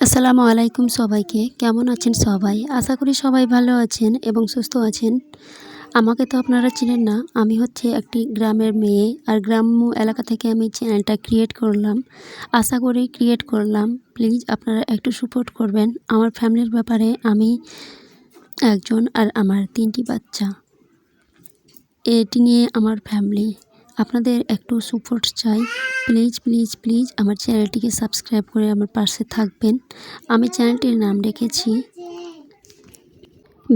আসসালামু আলাইকুম সবাইকে। কেমন আছেন সবাই? আশা করি সবাই ভালো আছেন এবং সুস্থ আছেন। আমাকে তো আপনারা চিনেন না। আমি হচ্ছে একটি গ্রামের মেয়ে। আর গ্রাম্য এলাকা থেকে আমি চ্যানেলটা ক্রিয়েট করলাম। আশা করি ক্রিয়েট করলাম। প্লিজ আপনারা একটু সাপোর্ট করবেন। আমার ফ্যামিলির ব্যাপারে আমি একজন আর আমার ৩টি বাচ্চা। এটি নিয়ে আমার ফ্যামিলি। আপনাদের একটু সাপোর্ট চাই। প্লিজ প্লিজ প্লিজ আমার চ্যানেলটিকে সাবস্ক্রাইব করে আমার পাশে থাকবেন। আমি চ্যানেলটির নাম রেখেছি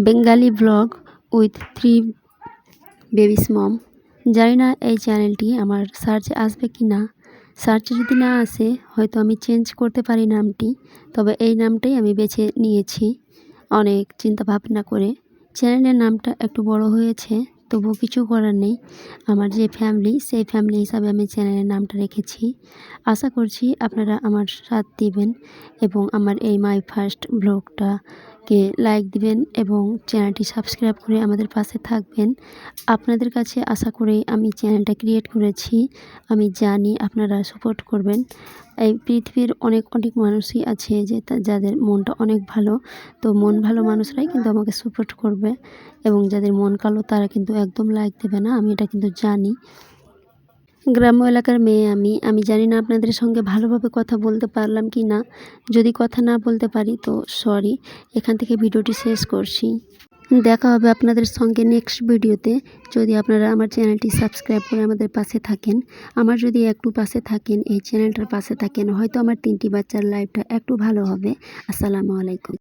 বেঙ্গালি ব্লগ উইথ 3 বেবিস মম। জানি না এই চ্যানেলটি আমার সার্চে আসবে কি না। সার্চে যদি না আসে হয়তো আমি চেঞ্জ করতে পারি নামটি, তবে এই নামটাই আমি বেছে নিয়েছি অনেক চিন্তা ভাবনা করে। চ্যানেলের নামটা একটু বড় হয়েছে, তবুও কিছু করার নেই। আমার যে ফ্যামিলি, সেই ফ্যামিলি হিসাবে আমি চ্যানেলের নামটা রেখেছি। আশা করছি আপনারা আমার সাথ দিবেন এবং আমার এই মাই ফার্স্ট ব্লগটাকে লাইক দিবেন এবং চ্যানেলটি সাবস্ক্রাইব করে আমাদের পাশে থাকবেন। আপনাদের কাছে আশা করেই আমি চ্যানেলটা ক্রিয়েট করেছি। আমি জানি আপনারা সাপোর্ট করবেন। এই পৃথিবীর অনেক মানুষই আছে যে যাদের মনটা অনেক ভালো। তো মন ভালো মানুষরাই কিন্তু আমাকে সাপোর্ট করবে এবং যাদের মন কালো তারা কিন্তু একদম লাইক দেবে না। আমি এটা কিন্তু জানি। গ্রাম্য এলাকার মেয়ে আমি জানি না আপনাদের সঙ্গে ভালোভাবে কথা বলতে পারলাম কি না। যদি কথা না বলতে পারি তো সরি। এখান থেকে ভিডিওটি শেষ করছি। দেখা হবে আপনাদের সঙ্গে নেক্সট ভিডিওতে। যদি আপনারা আমার চ্যানেলটি সাবস্ক্রাইব করে আমাদের পাশে থাকেন, আমার যদি একটু পাশে থাকেন, এই চ্যানেলটার পাশে থাকেন, হয়তো আমার 3টি বাচ্চার লাইফটা একটু ভালো হবে। আসসালামু আলাইকুম।